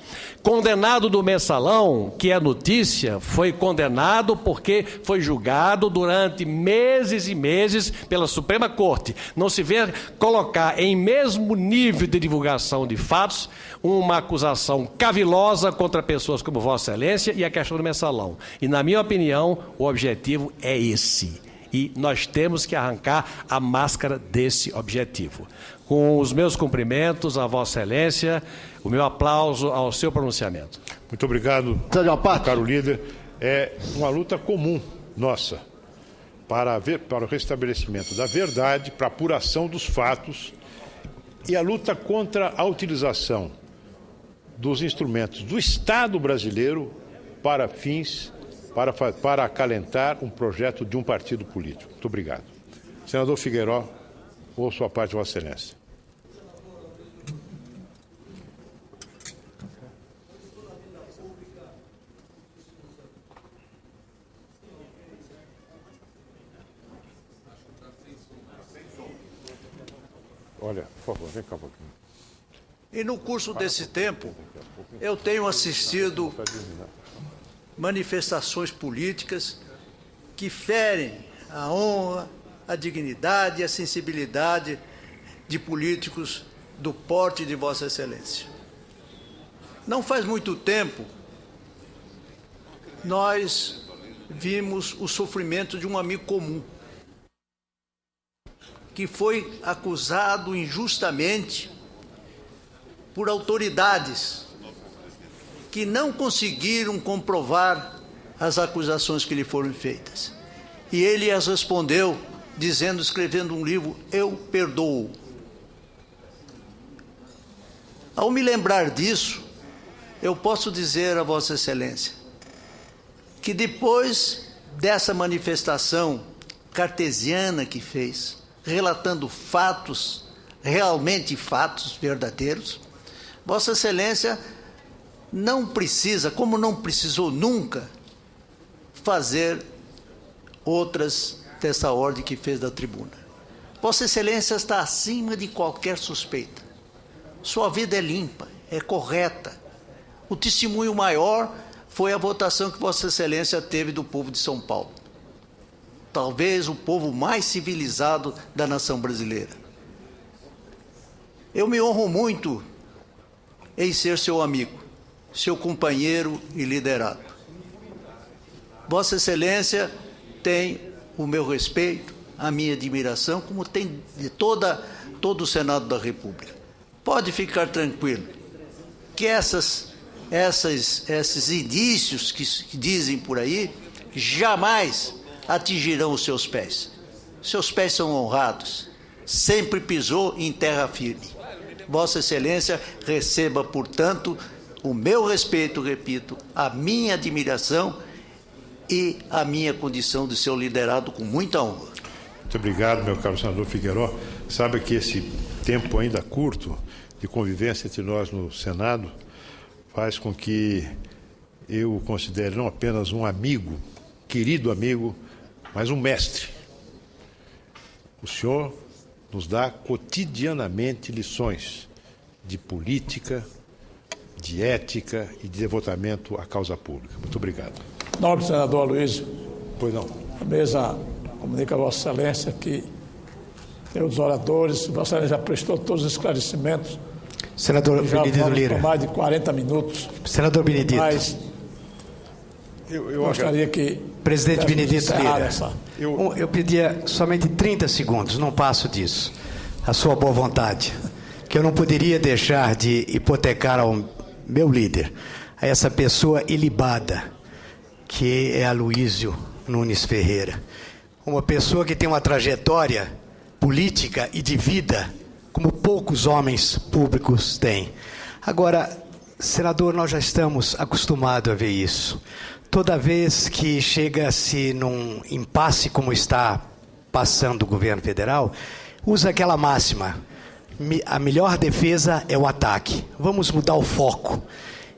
Condenado do Mensalão, que é notícia, foi condenado porque foi julgado durante meses e meses pela Suprema Corte. Não se vê colocar em mesmo nível de divulgação de fatos uma acusação cavilosa contra pessoas como Vossa Excelência e a questão do Mensalão. E, na minha opinião, o objetivo é esse. E nós temos que arrancar a máscara desse objetivo. Com os meus cumprimentos a Vossa Excelência, o meu aplauso ao seu pronunciamento.
Muito obrigado, caro líder. É uma luta comum nossa para o restabelecimento da verdade, para a apuração dos fatos e a luta contra a utilização dos instrumentos do Estado brasileiro para fins, para acalentar um projeto de um partido político. Muito obrigado. Senador Figueiró, ouço a parte de Vossa Excelência. Olha, por favor, vem cá um pouquinho.
E no curso desse tempo, eu tenho assistido manifestações políticas que ferem a honra, a dignidade e a sensibilidade de políticos do porte de Vossa Excelência. Não faz muito tempo, nós vimos o sofrimento de um amigo comum, que foi acusado injustamente por autoridades que não conseguiram comprovar as acusações que lhe foram feitas. E ele as respondeu, escrevendo um livro, Eu Perdoo. Ao me lembrar disso, eu posso dizer a Vossa Excelência que depois dessa manifestação cartesiana que fez, relatando fatos, realmente fatos verdadeiros, Vossa Excelência não precisa, como não precisou nunca, fazer outras dessa ordem que fez da tribuna. Vossa Excelência está acima de qualquer suspeita. Sua vida é limpa, é correta. O testemunho maior foi a votação que Vossa Excelência teve do povo de São Paulo. talvez o povo mais civilizado da nação brasileira. Eu me honro muito em ser seu amigo, seu companheiro e liderado. Vossa Excelência tem o meu respeito, a minha admiração, como tem de todo o Senado da República. Pode ficar tranquilo que esses indícios que dizem por aí jamais atingirão os seus pés. Seus pés são honrados, sempre pisou em terra firme. Vossa Excelência receba, portanto, o meu respeito, repito, a minha admiração e a minha condição de seu liderado com muita honra.
Muito obrigado, meu caro senador Figueiró. Sabe que esse tempo ainda curto de convivência entre nós no Senado faz com que eu o considere não apenas um amigo, querido amigo, mas um mestre. O senhor nos dá cotidianamente lições de política, de ética e de devotamento à causa pública. Muito obrigado.
Nobre senador Aloysio,
Pois não.
a mesa comunica a Vossa Excelência que os oradores, Vossa Excelência já prestou todos os esclarecimentos.
Senador Benedito Lira.
Por mais de 40 minutos.
Senador Benedito.
Mas eu gostaria que...
Presidente Benedito Lira,
Eu-
eu pedia somente 30 segundos, não passo disso. A sua boa vontade, que eu não poderia deixar de hipotecar ao meu líder, a essa pessoa ilibada, que é Aloysio Nunes Ferreira. Uma pessoa que tem uma trajetória política e de vida como poucos homens públicos têm. Agora, senador, nós já estamos acostumados a ver isso. Toda vez que chega-se num impasse como está passando o governo federal, usa aquela máxima: a melhor defesa é o ataque. Vamos mudar o foco.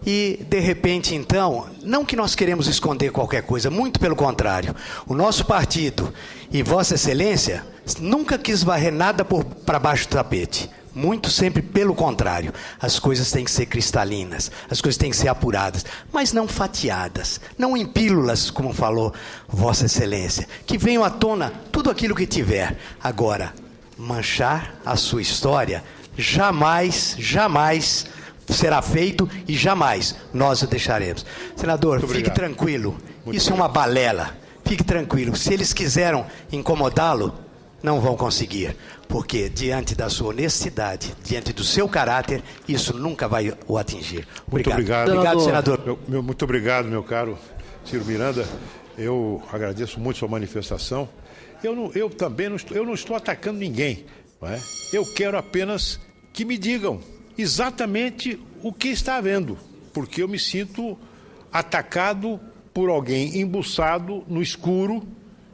E, de repente, então, não que nós queremos esconder qualquer coisa, muito pelo contrário. O nosso partido e Vossa Excelência nunca quis varrer nada para baixo do tapete. Muito sempre pelo contrário. As coisas têm que ser cristalinas, as coisas têm que ser apuradas, mas não fatiadas, não em pílulas, como falou Vossa Excelência. Que venham à tona tudo aquilo que tiver. Agora, manchar a sua história jamais, jamais será feito e jamais nós o deixaremos. Senador, fique tranquilo. Isso é uma balela. Fique tranquilo. Se eles quiseram incomodá-lo, não vão conseguir. Porque diante da sua honestidade, diante do seu caráter, isso nunca vai o atingir. Obrigado.
Muito obrigado.
Obrigado, senador.
Muito obrigado, meu caro Ciro Miranda. Eu agradeço muito sua manifestação. Eu também não estou atacando ninguém. Não é? Eu quero apenas que me digam exatamente o que está havendo, porque eu me sinto atacado por alguém embuçado no escuro,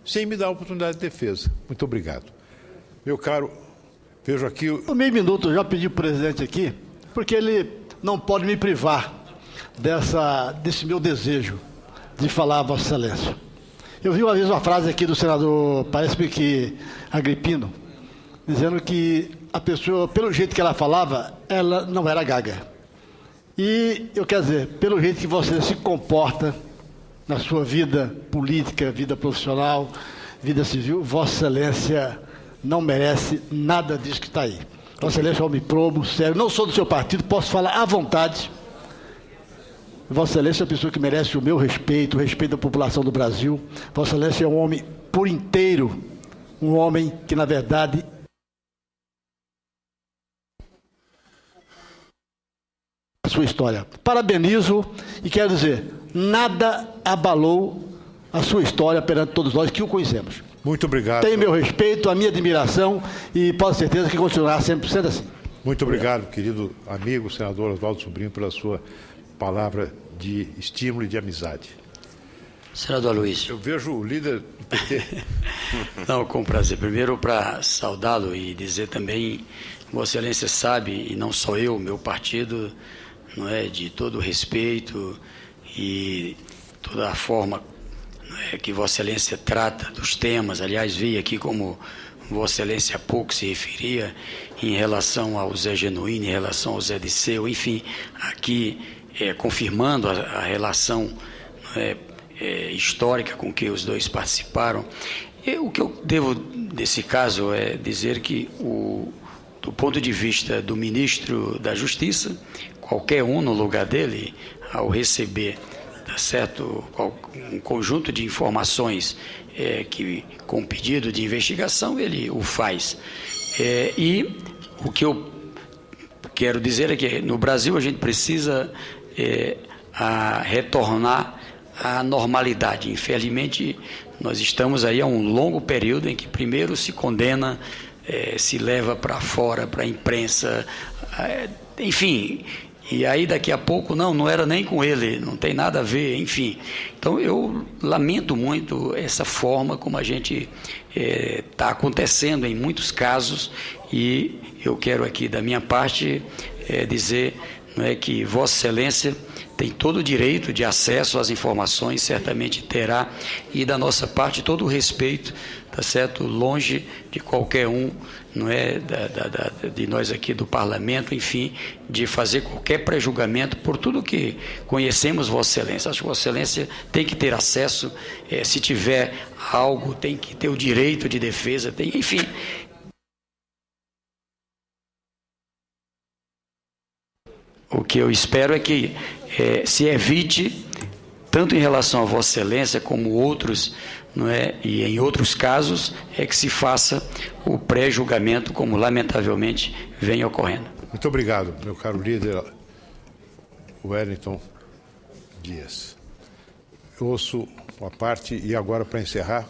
sem me dar a oportunidade de defesa. Muito obrigado. Meu caro, vejo aqui...
Meio minuto, eu já pedi para o presidente aqui, porque ele não pode me privar desse meu desejo de falar a Vossa Excelência. Eu vi uma vez uma frase aqui do senador, parece-me que Agripino, dizendo que a pessoa, pelo jeito que ela falava, ela não era gaga. E eu quero dizer, pelo jeito que você se comporta na sua vida política, vida profissional, vida civil, Vossa Excelência não merece nada disso que está aí. Vossa Excelência é um homem probo, sério, não sou do seu partido, posso falar à vontade. Vossa Excelência é uma pessoa que merece o meu respeito, o respeito da população do Brasil. Vossa Excelência é um homem por inteiro, um homem que, na verdade, a sua história. Parabenizo e quero dizer, nada abalou a sua história perante todos nós que o conhecemos.
Muito obrigado.
Tem meu respeito, a minha admiração e posso ter certeza que continuará sempre sendo assim.
Muito obrigado, querido amigo, senador Oswaldo Sobrinho, pela sua palavra de estímulo e de amizade.
Senador Aloysio.
Eu vejo o líder do PT.
Não, com prazer. Primeiro, para saudá-lo e dizer também, Vossa Excelência sabe, e não só eu, meu partido, não é, de todo o respeito e toda a forma, não é, que Vossa Excelência trata dos temas. Aliás, veio aqui como Vossa Excelência há pouco se referia em relação ao Zé Genuíno, em relação ao Zé Disseu, enfim, aqui confirmando a relação, não é, histórica com que os dois participaram. O que eu devo, nesse caso, é dizer que, do ponto de vista do ministro da Justiça, qualquer um no lugar dele, ao receber, tá certo, um conjunto de informações com pedido de investigação, ele o faz. E o que eu quero dizer é que no Brasil a gente precisa retornar à normalidade. Infelizmente, nós estamos aí há um longo período em que primeiro se condena, se leva para fora, para a imprensa, enfim, e aí daqui a pouco, não era nem com ele, não tem nada a ver, enfim. Então eu lamento muito essa forma como a gente está acontecendo em muitos casos, e eu quero aqui da minha parte dizer, não é, que Vossa Excelência tem todo o direito de acesso às informações, certamente terá, e da nossa parte todo o respeito, tá certo, longe de qualquer um, não é, de nós aqui do Parlamento, enfim, de fazer qualquer prejulgamento por tudo que conhecemos Vossa Excelência. Acho que Vossa Excelência tem que ter acesso, se tiver algo, tem que ter o direito de defesa, enfim. O que eu espero é que se evite, tanto em relação a Vossa Excelência como outros, não é, e em outros casos, que se faça o pré-julgamento, como lamentavelmente vem ocorrendo.
Muito obrigado, meu caro líder Wellington Dias. Eu ouço uma parte, e agora, para encerrar,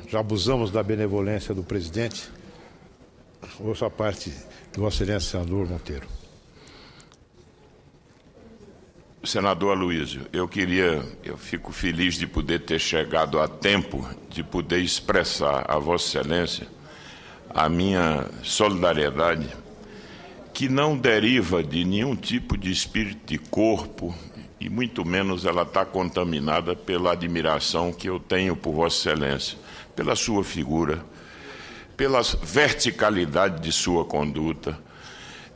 já abusamos da benevolência do presidente, ouço a parte de Vossa Excelência, senador Monteiro.
Senador Aloysio, eu fico feliz de poder ter chegado a tempo de poder expressar a Vossa Excelência a minha solidariedade, que não deriva de nenhum tipo de espírito de corpo, e muito menos ela está contaminada pela admiração que eu tenho por Vossa Excelência, pela sua figura, pela verticalidade de sua conduta,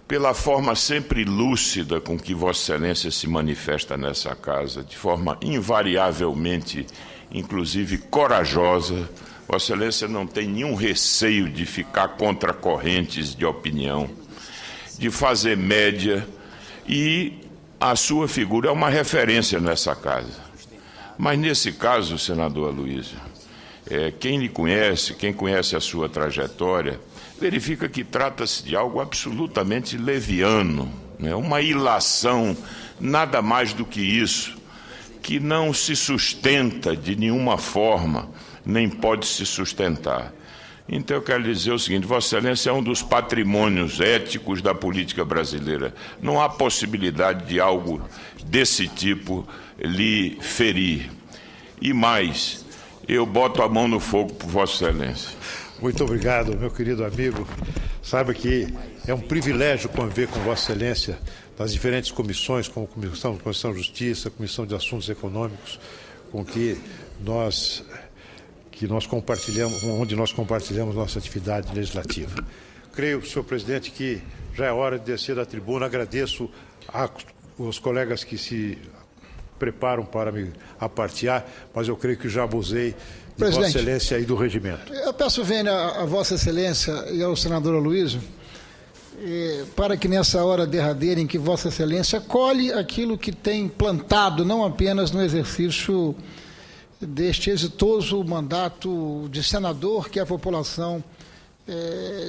pela forma sempre lúcida com que Vossa Excelência se manifesta nessa casa, de forma invariavelmente, inclusive corajosa. Vossa Excelência não tem nenhum receio de ficar contra correntes de opinião, de fazer média, e a sua figura é uma referência nessa casa. Mas nesse caso, senador Aloysio, quem lhe conhece, quem conhece a sua trajetória, verifica que trata-se de algo absolutamente leviano, né? Uma ilação, nada mais do que isso, que não se sustenta de nenhuma forma, nem pode se sustentar. Então eu quero dizer o seguinte: Vossa Excelência é um dos patrimônios éticos da política brasileira. Não há possibilidade de algo desse tipo lhe ferir. E mais, eu boto a mão no fogo por Vossa Excelência.
Muito obrigado, meu querido amigo. Saiba que é um privilégio conviver com Vossa Excelência nas diferentes comissões, como Comissão de Justiça, Comissão de Assuntos Econômicos, onde nós compartilhamos nossa atividade legislativa. Creio, senhor presidente, que já é hora de descer da tribuna. Agradeço aos colegas que se preparam para me apartear, mas eu creio que já abusei de Vossa Excelência e do regimento.
Eu peço vênia a Vossa Excelência e ao senador Aloysio, para que nessa hora derradeira em que Vossa Excelência colhe aquilo que tem plantado, não apenas no exercício deste exitoso mandato de senador que a população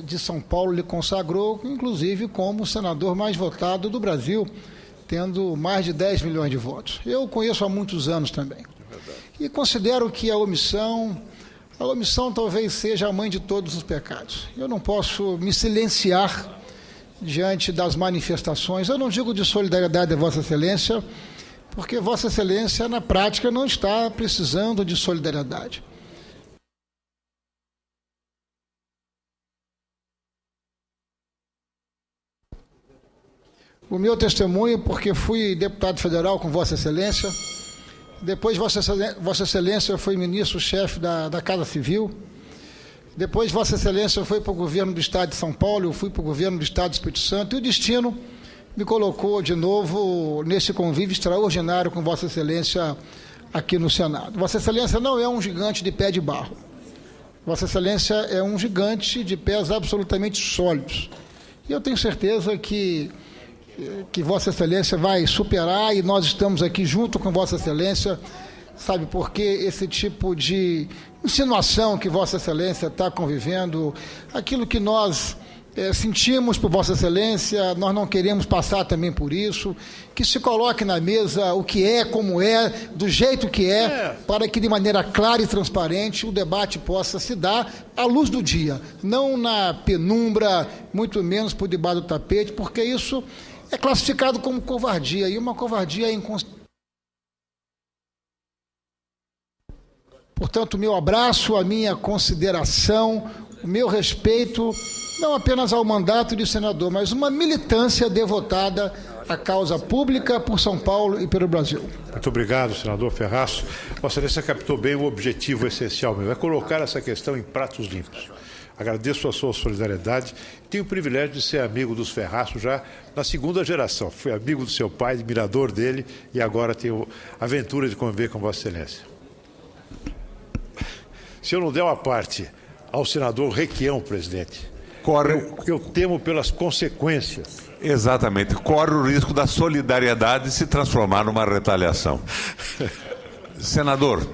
de São Paulo lhe consagrou, inclusive como o senador mais votado do Brasil, tendo mais de 10 milhões de votos. Eu o conheço há muitos anos também. E considero que a omissão talvez seja a mãe de todos os pecados. Eu não posso me silenciar diante das manifestações, eu não digo de solidariedade a Vossa Excelência, porque Vossa Excelência, na prática, não está precisando de solidariedade. O meu testemunho, porque fui deputado federal com Vossa Excelência, depois Vossa Excelência foi ministro-chefe da Casa Civil, depois Vossa Excelência foi para o governo do Estado de São Paulo, eu fui para o governo do Estado do Espírito Santo, e o destino me colocou de novo nesse convívio extraordinário com Vossa Excelência aqui no Senado. Vossa Excelência não é um gigante de pé de barro. Vossa Excelência é um gigante de pés absolutamente sólidos. E eu tenho certeza que Vossa Excelência vai superar, e nós estamos aqui junto com Vossa Excelência, sabe, porque esse tipo de insinuação que Vossa Excelência está convivendo, aquilo que nós sentimos por Vossa Excelência, nós não queremos passar também por isso, que se coloque na mesa o que é, como é, do jeito que para que de maneira clara e transparente o debate possa se dar à luz do dia, não na penumbra, muito menos por debaixo do tapete, porque isso é classificado como covardia, e uma covardia inconsciente. Portanto, meu abraço, a minha consideração, o meu respeito, não apenas ao mandato de senador, mas uma militância devotada à causa pública por São Paulo e pelo Brasil.
Muito obrigado, senador Ferraço. Vossa Excelência captou bem o objetivo essencial mesmo, é colocar essa questão em pratos limpos. Agradeço a sua solidariedade. Tenho o privilégio de ser amigo dos Ferraço já na segunda geração. Fui amigo do seu pai, admirador dele, e agora tenho a aventura de conviver com Vossa Excelência. Se eu não der uma parte ao senador Requião, presidente, eu temo pelas consequências.
Exatamente. Corre o risco da solidariedade se transformar numa retaliação. Senador,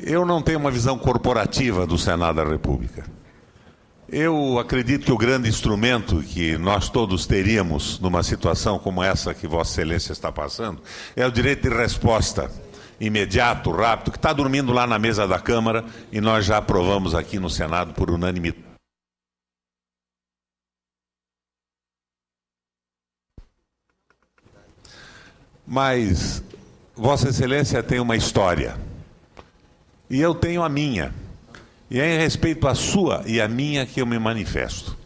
eu não tenho uma visão corporativa do Senado da República. Eu acredito que o grande instrumento que nós todos teríamos numa situação como essa que Vossa Excelência está passando é o direito de resposta imediato, rápido, que está dormindo lá na mesa da Câmara e nós já aprovamos aqui no Senado por unanimidade. Mas Vossa Excelência tem uma história e eu tenho a minha, e é em respeito à sua e à minha que eu me manifesto.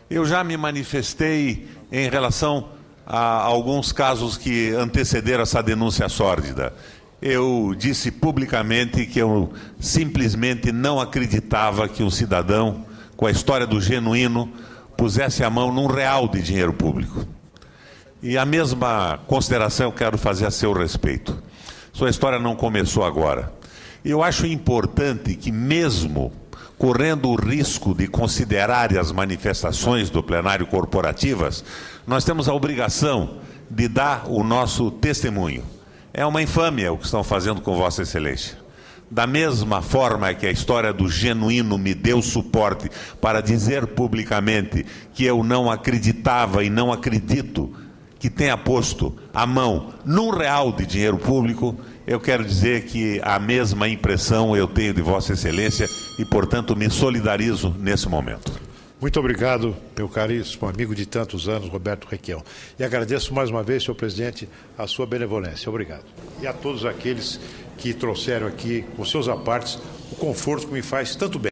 Eu já me manifestei em relação a alguns casos que antecederam essa denúncia sórdida. Eu disse publicamente que eu simplesmente não acreditava que um cidadão com a história do Genuíno pusesse a mão num real de dinheiro público. E a mesma consideração eu quero fazer a seu respeito. Sua história não começou agora. Eu acho importante que, mesmo correndo o risco de considerar as manifestações do plenário corporativas, nós temos a obrigação de dar o nosso testemunho. É uma infâmia o que estão fazendo com Vossa Excelência. Da mesma forma que a história do Genuíno me deu suporte para dizer publicamente que eu não acreditava e não acredito que tenha posto a mão num real de dinheiro público, eu quero dizer que a mesma impressão eu tenho de Vossa Excelência e, portanto, me solidarizo nesse momento.
Muito obrigado, meu caríssimo amigo de tantos anos, Roberto Requião. E agradeço mais uma vez, senhor presidente, a sua benevolência. Obrigado. E a todos aqueles que trouxeram aqui, com seus apartes, o conforto que me faz tanto bem.